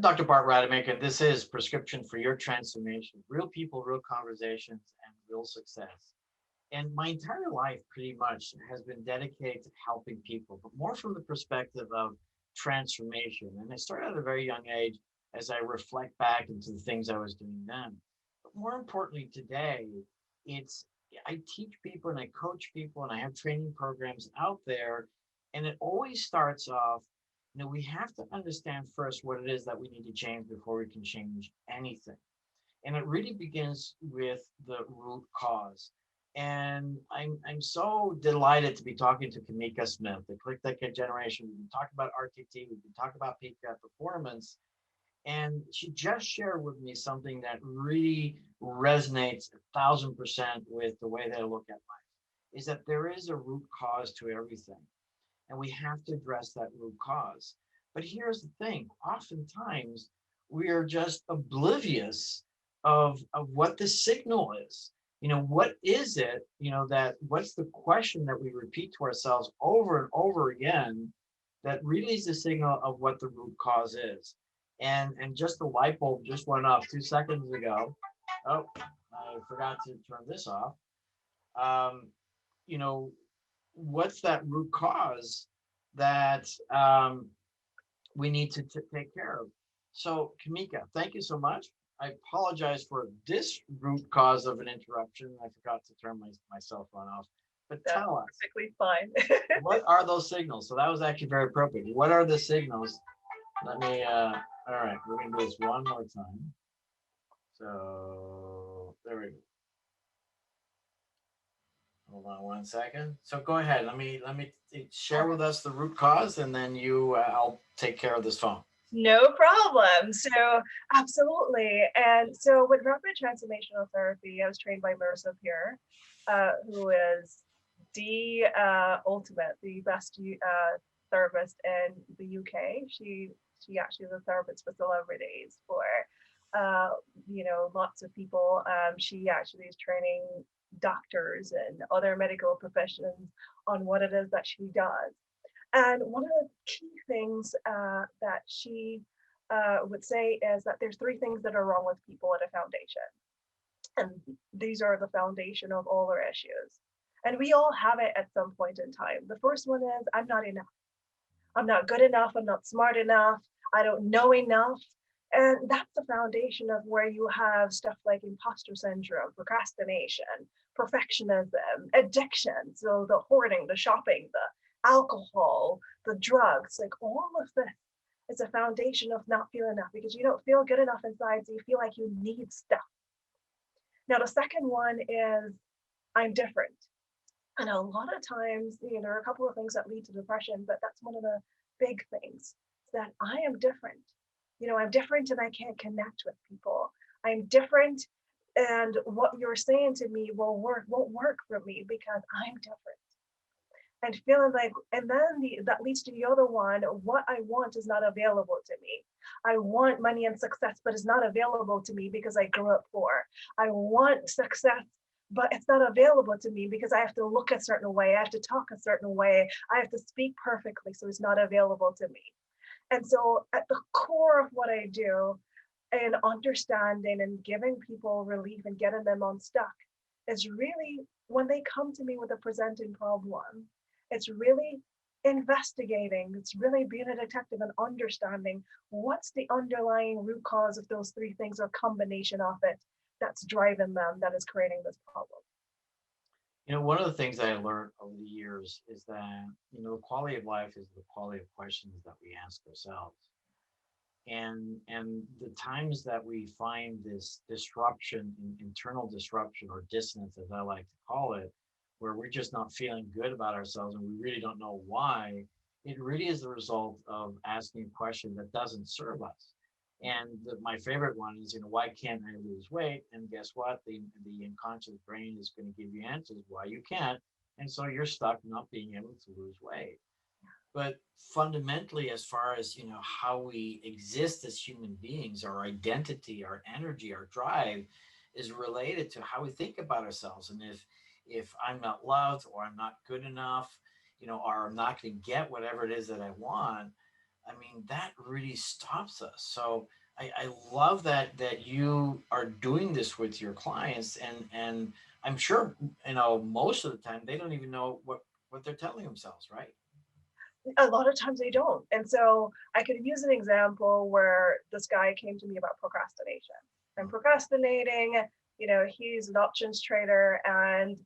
Dr. Bart Rademaker, and this is Prescription for Your Transformation. Real people, real conversations, and real success. And my entire life pretty much has been dedicated to helping people, but more from the perspective of transformation. And I started at a very young age as I reflect back into the things I was doing then. But more importantly, today, it's I teach people and I coach people and I have training programs out there. And it always starts off, we have to understand first what it is that we need to change before we can change anything. And it really begins with the root cause. And I'm so delighted to be talking to Kameka Smith, the Click That Kid generation. We've been talking about RTT, we've been talking about peak performance, and she just shared with me something that really resonates 1,000% with the way that I look at life. Is that there is a root cause to everything, and we have to address that root cause. But here's the thing: oftentimes we are just oblivious of what the signal is. What is it, that what's the question that we repeat to ourselves over and over again that really is the signal of what the root cause is. And just the light bulb just went off 2 seconds ago. Oh, I forgot to turn this off. Um, you know, what's that root cause that we need to take care of? So, Kameka, thank you so much. I apologize for this root cause of an interruption. I forgot to turn my cell phone off. But That's tell us, perfectly fine. what are those signals? So that was actually very appropriate. What are the signals? Let me, all right, we're going to do this one more time. So there we go. Hold on 1 second. So go ahead. Let me share with us the root cause, and then I'll take care of this phone. No problem. So, absolutely. And so, with rapid transformational therapy, I was trained by Marissa Peer, who is the ultimate, the best therapist in the UK. She actually is a therapist for celebrities, for lots of people. She actually is training doctors and other medical professions on what it is that she does. And one of the key things that she would say is that there's three things that are wrong with people at a foundation. And these are the foundation of all our issues. And we all have it at some point in time. The first one is, I'm not enough. I'm not good enough. I'm not smart enough. I don't know enough. And that's the foundation of where you have stuff like imposter syndrome, procrastination, perfectionism, addiction. So the hoarding, the shopping, the alcohol, the drugs, like all of this is a foundation of not feeling enough because you don't feel good enough inside. So you feel like you need stuff. Now, the second one is I'm different. And a lot of times, there are a couple of things that lead to depression, but that's one of the big things that I am different. I'm different and I can't connect with people. I'm different and what you're saying to me won't work for me because I'm different. And feeling like, and then that leads to the other one, what I want is not available to me. I want money and success, but it's not available to me because I grew up poor. I want success, but it's not available to me because I have to look a certain way. I have to talk a certain way. I have to speak perfectly. So it's not available to me. And so at the core of what I do and understanding and giving people relief and getting them unstuck is really when they come to me with a presenting problem, it's really investigating, it's really being a detective and understanding what's the underlying root cause of those three things or combination of it that's driving them, that is creating this problem. One of the things that I learned over the years is that, the quality of life is the quality of questions that we ask ourselves. And the times that we find this disruption, internal disruption or dissonance, as I like to call it, where we're just not feeling good about ourselves and we really don't know why, it really is the result of asking a question that doesn't serve us. And my favorite one is, why can't I lose weight? And guess what? The unconscious brain is going to give you answers why you can't. And so you're stuck not being able to lose weight. But fundamentally, as far as, how we exist as human beings, our identity, our energy, our drive is related to how we think about ourselves. And if I'm not loved or I'm not good enough, or I'm not going to get whatever it is that I want, I mean, that really stops us. So I love that you are doing this with your clients, and I'm sure most of the time they don't even know what they're telling themselves, right? A lot of times they don't. And so I could use an example where this guy came to me about procrastination. I'm procrastinating, he's an options trader and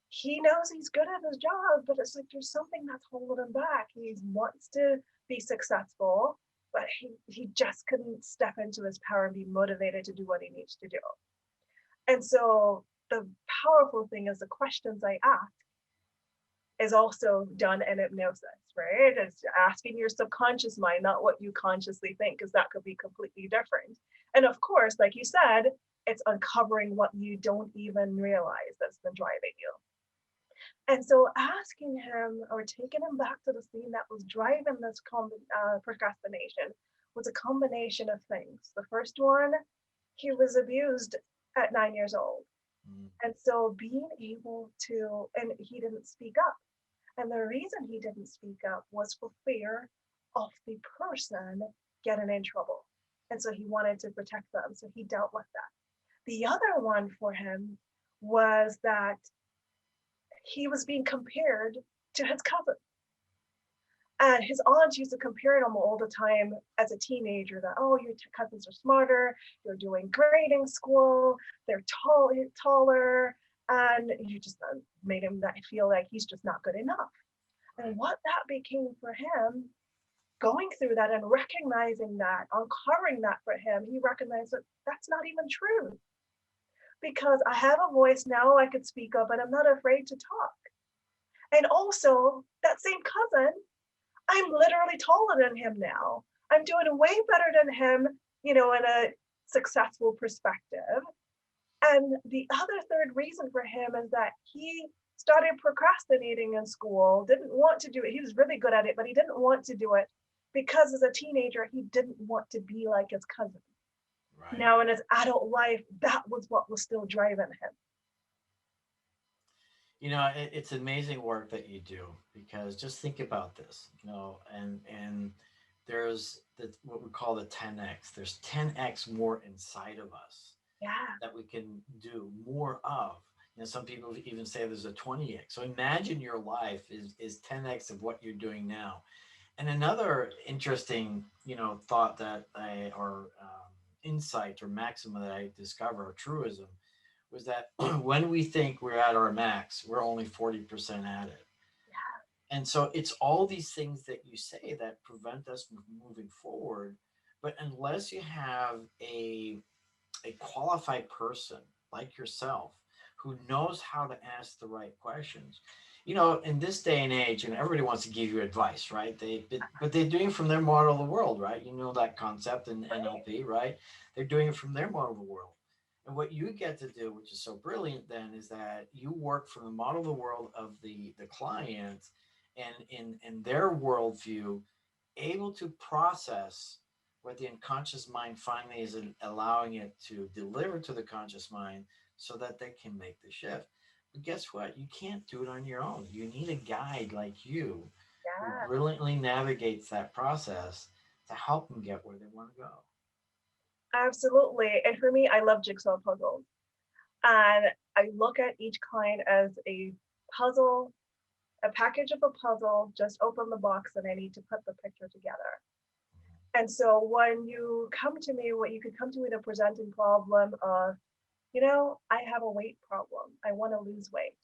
he knows he's good at his job, but it's like there's something that's holding him back. He wants to be successful, but he just couldn't step into his power and be motivated to do what he needs to do. And so the powerful thing is the questions I ask is also done in hypnosis, right? It's asking your subconscious mind, not what you consciously think, because that could be completely different. And of course, like you said, it's uncovering what you don't even realize that's been driving you. And so asking him or taking him back to the scene that was driving this procrastination was a combination of things. The first one, he was abused at 9 years old. Mm. And so being able to, and he didn't speak up. And the reason he didn't speak up was for fear of the person getting in trouble. And so he wanted to protect them. So he dealt with that. The other one for him was that he was being compared to his cousin. And his aunts used to compare him all the time as a teenager that, oh, your cousins are smarter, they're doing great in school, they're taller, and you just made him feel like he's just not good enough. And what that became for him, going through that and recognizing that, uncovering that for him, he recognized that that's not even true. Because I have a voice now, I could speak up, and I'm not afraid to talk. And also, that same cousin, I'm literally taller than him now. I'm doing way better than him, in a successful perspective. And the other third reason for him is that he started procrastinating in school, didn't want to do it. He was really good at it, but he didn't want to do it because as a teenager, he didn't want to be like his cousin. Right. Now, in his adult life, that was what was still driving him. It's amazing work that you do, because just think about this, and there's what we call the 10x. There's 10x more inside of us Yeah. that we can do more of. Some people even say there's a 20x. So imagine your life is 10x of what you're doing now. And another interesting, thought that or insight or maxima that I discover, or truism, was that when we think we're at our max, we're only 40% at it. And so it's all these things that you say that prevent us from moving forward. But unless you have a qualified person like yourself who knows how to ask the right questions, in this day and age, and everybody wants to give you advice, right? But they're doing it from their model of the world, right? That concept in NLP, right? They're doing it from their model of the world. And what you get to do, which is so brilliant, then, is that you work from the model of the world of the client, and in their worldview, able to process what the unconscious mind finally is allowing it to deliver to the conscious mind, so that they can make the shift. But guess what? You can't do it on your own. You need a guide like you, who Yeah. brilliantly navigates that process to help them get where they want to go. Absolutely. And for me, I love jigsaw puzzles. And I look at each client as a puzzle, a package of a puzzle, just open the box and I need to put the picture together. And so when you come to me, what you could come to me with a presenting problem of, I have a weight problem. I want to lose weight.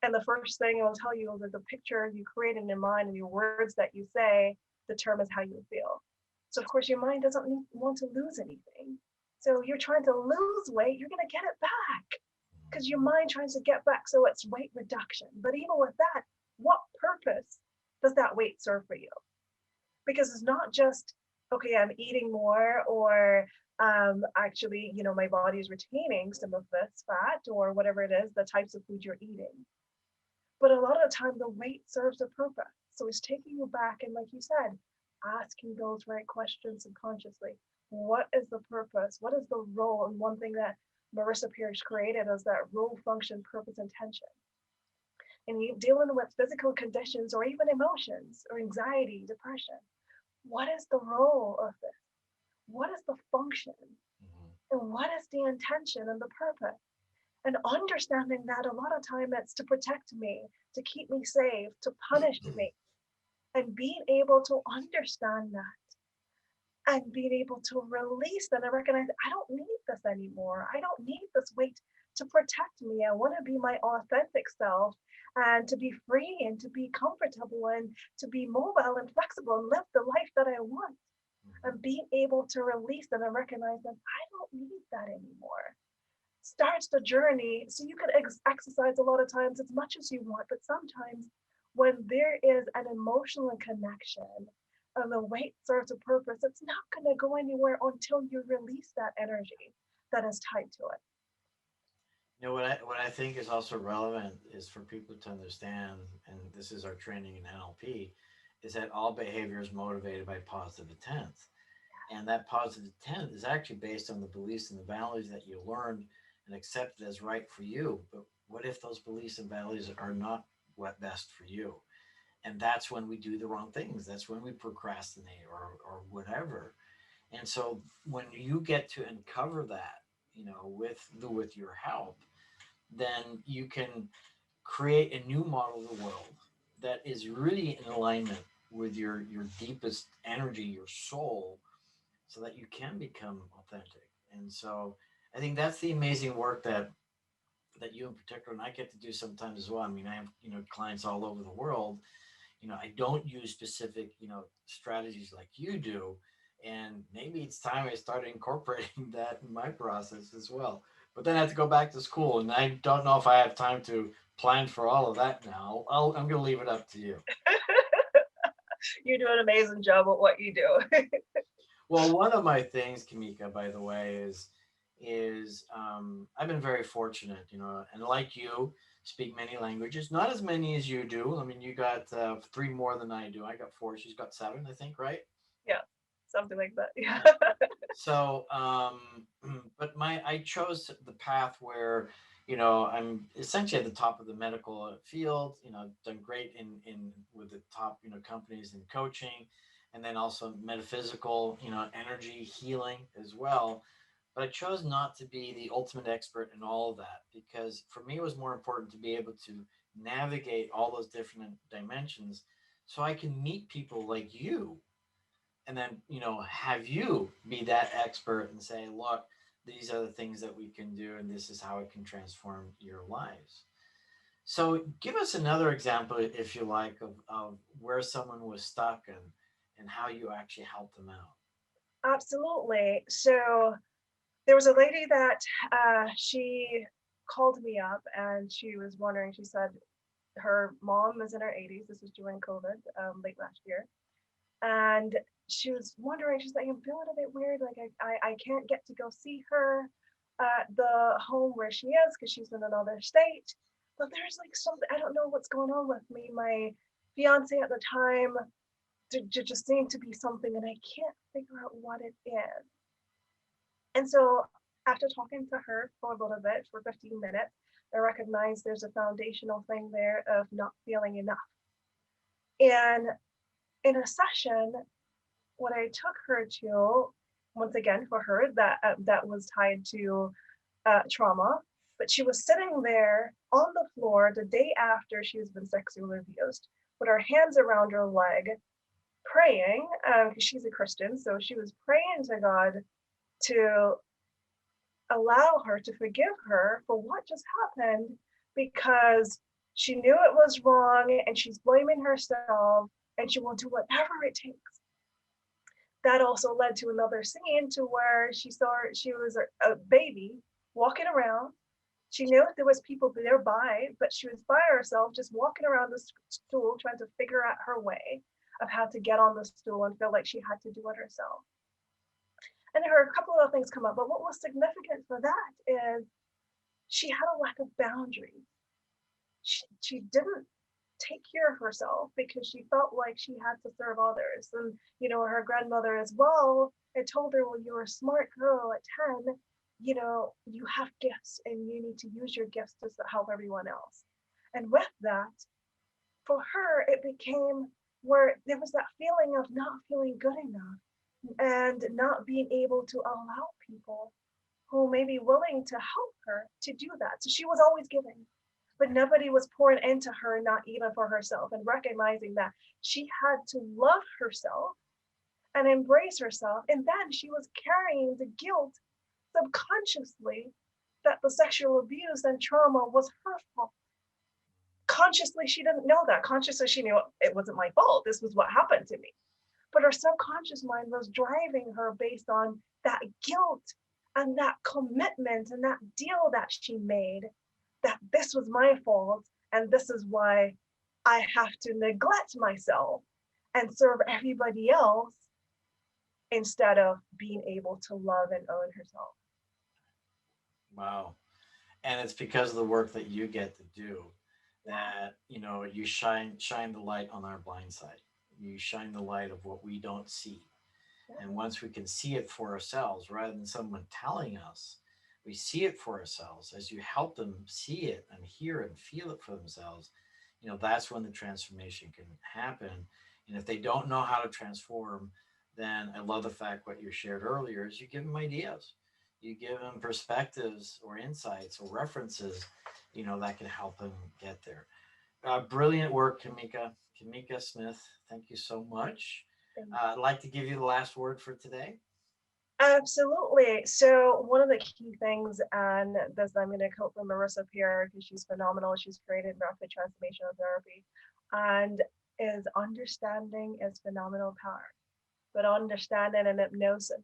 And the first thing I will tell you is that the picture you create in your mind and your words that you say determines how you feel. So of course your mind doesn't want to lose anything. So you're trying to lose weight, you're going to get it back because your mind tries to get back. So it's weight reduction. But even with that, what purpose does that weight serve for you? Because it's not just, okay, I'm eating more, or actually, my body is retaining some of this fat or whatever it is, the types of food you're eating. But a lot of the time, the weight serves a purpose. So it's taking you back and, like you said, asking those right questions subconsciously. What is the purpose? What is the role? And one thing that Marissa Pierce created is that role, function, purpose, intention. And you dealing with physical conditions or even emotions or anxiety, depression. What is the role of this? What is the function? Mhm. And what is the intention and the purpose? And understanding that a lot of time it's to protect me, to keep me safe, to punish me, and being able to understand that and being able to release that and recognize I don't need this anymore. I don't need this weight to protect me. I want to be my authentic self and to be free and to be comfortable and to be mobile and flexible and live the life that I want. Mhm. And being able to release that and recognize that I don't need that anymore starts the journey. So you can exercise a lot of times as much as you want, but sometimes when there is an emotional connection and the weight serves a purpose, it's not going to go anywhere until you release that energy that is tied to it. You know what I think is also relevant is for people to understand, and this is our training in NLP, is that all behavior is motivated by positive intent. And that positive intent is actually based on the beliefs and the values that you learned and accepted as right for you. But what if those beliefs and values are not what best for you? And that's when we do the wrong things. That's when we procrastinate or whatever. And so when you get to uncover that, with your help, then you can create a new model of the world that is really in alignment with your deepest energy, your soul, so that you can become authentic. And so I think that's the amazing work that you in particular and I get to do sometimes as well. I mean, I have, clients all over the world. I don't use specific, strategies like you do. And maybe it's time I started incorporating that in my process as well. But then I have to go back to school, and I don't know if I have time to plan for all of that now. I'm going to leave it up to you. You do an amazing job at what you do. Well, one of my things, Kamika, by the way, is I've been very fortunate, and like you, speak many languages. Not as many as you do. I mean, you got three more than I do. I got four. She's got seven, I think, right? Yeah, something like that. Yeah. Yeah. So, but I chose the path where, I'm essentially at the top of the medical field. I've done great in with the top, companies in coaching, and then also metaphysical, energy healing as well. But I chose not to be the ultimate expert in all of that because for me it was more important to be able to navigate all those different dimensions so I can meet people like you and then have you be that expert and say, look, these are the things that we can do and this is how it can transform your lives. So give us another example, if you like, of where someone was stuck and how you actually helped them out. Absolutely. So there was a lady that she called me up and she was wondering, she said her mom is in her 80s. This was during COVID, late last year. And she was wondering, she's like, I'm feeling a bit weird. Like I can't get to go see her at the home where she is because she's in another state. But there's like something, I don't know what's going on with me. My fiance at the time just seemed to be something and I can't figure out what it is. And so after talking to her for a little bit, for 15 minutes, I recognize there's a foundational thing there of not feeling enough. And in a session, what I took her to, once again for her, that was tied to trauma, but she was sitting there on the floor the day after she has been sexually abused, with her hands around her leg, praying, because she's a Christian, so she was praying to God to allow her to forgive her for what just happened because she knew it was wrong and she's blaming herself and she will do whatever it takes. That also led to another scene to where she saw she was a baby walking around. She knew there was people nearby, but she was by herself, just walking around the stool, trying to figure out her way of how to get on the stool and feel like she had to do it herself. And there are a couple of things come up, but what was significant for that is she had a lack of boundaries. She didn't take care of herself because she felt like she had to serve others. And, her grandmother as well had told her, well, you're a smart girl at 10, you have gifts and you need to use your gifts to help everyone else. And with that, for her, it became where there was that feeling of not feeling good enough and not being able to allow people who may be willing to help her to do that. So she was always giving, but nobody was pouring into her, not even for herself, and recognizing that she had to love herself and embrace herself. And then she was carrying the guilt subconsciously that the sexual abuse and trauma was her fault. Consciously, she didn't know that. Consciously, she knew it wasn't my fault. This was what happened to me. But her subconscious mind was driving her based on that guilt and that commitment and that deal that she made, that this was my fault and this is why I have to neglect myself and serve everybody else instead of being able to love and own herself. Wow. And it's because of the work that you get to do that, you shine the light on our blind side. You shine the light of what we don't see. And once we can see it for ourselves, rather than someone telling us, we see it for ourselves. As you help them see it and hear and feel it for themselves, that's when the transformation can happen. And if they don't know how to transform, then I love the fact what you shared earlier is you give them ideas. You give them perspectives or insights or references, that can help them get there. Brilliant work, Kameka Smith. Thank you so much. I'd like to give you the last word for today. Absolutely. So one of the key things, and this I'm going to quote from Marissa Peer because she's phenomenal. She's created rapid transformational therapy, and is understanding is phenomenal power. But understanding and hypnosis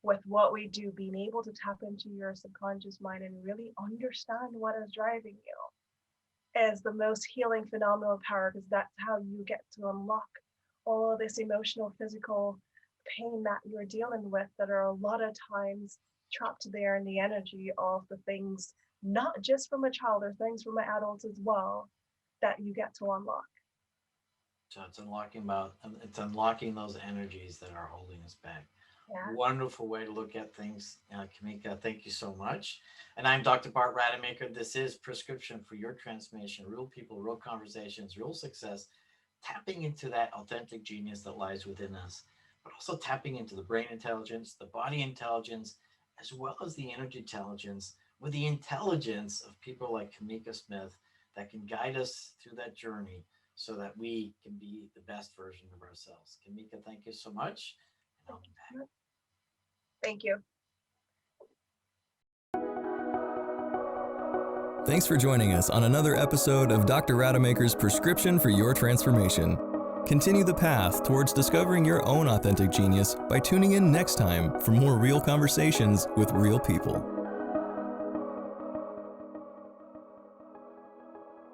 with what we do, being able to tap into your subconscious mind and really understand what is driving you is the most healing phenomenal power, because that's how you get to unlock all of this emotional, physical pain that you're dealing with that are a lot of times trapped there in the energy of the things, not just from a child, or things from an adult as well, that you get to unlock. So it's unlocking those energies that are holding us back. Yeah. Wonderful way to look at things, Kameka. Thank you so much. And I'm Dr. Bart Rademaker. This is Prescription for Your Transformation. Real people, real conversations, real success. Tapping into that authentic genius that lies within us, but also tapping into the brain intelligence, the body intelligence, as well as the energy intelligence, with the intelligence of people like Kameka Smith that can guide us through that journey so that we can be the best version of ourselves. Kameka, thank you so much. And I'll be back. Thank you. Thanks for joining us on another episode of Dr. Rademaker's Prescription for Your Transformation. Continue the path towards discovering your own authentic genius by tuning in next time for more real conversations with real people.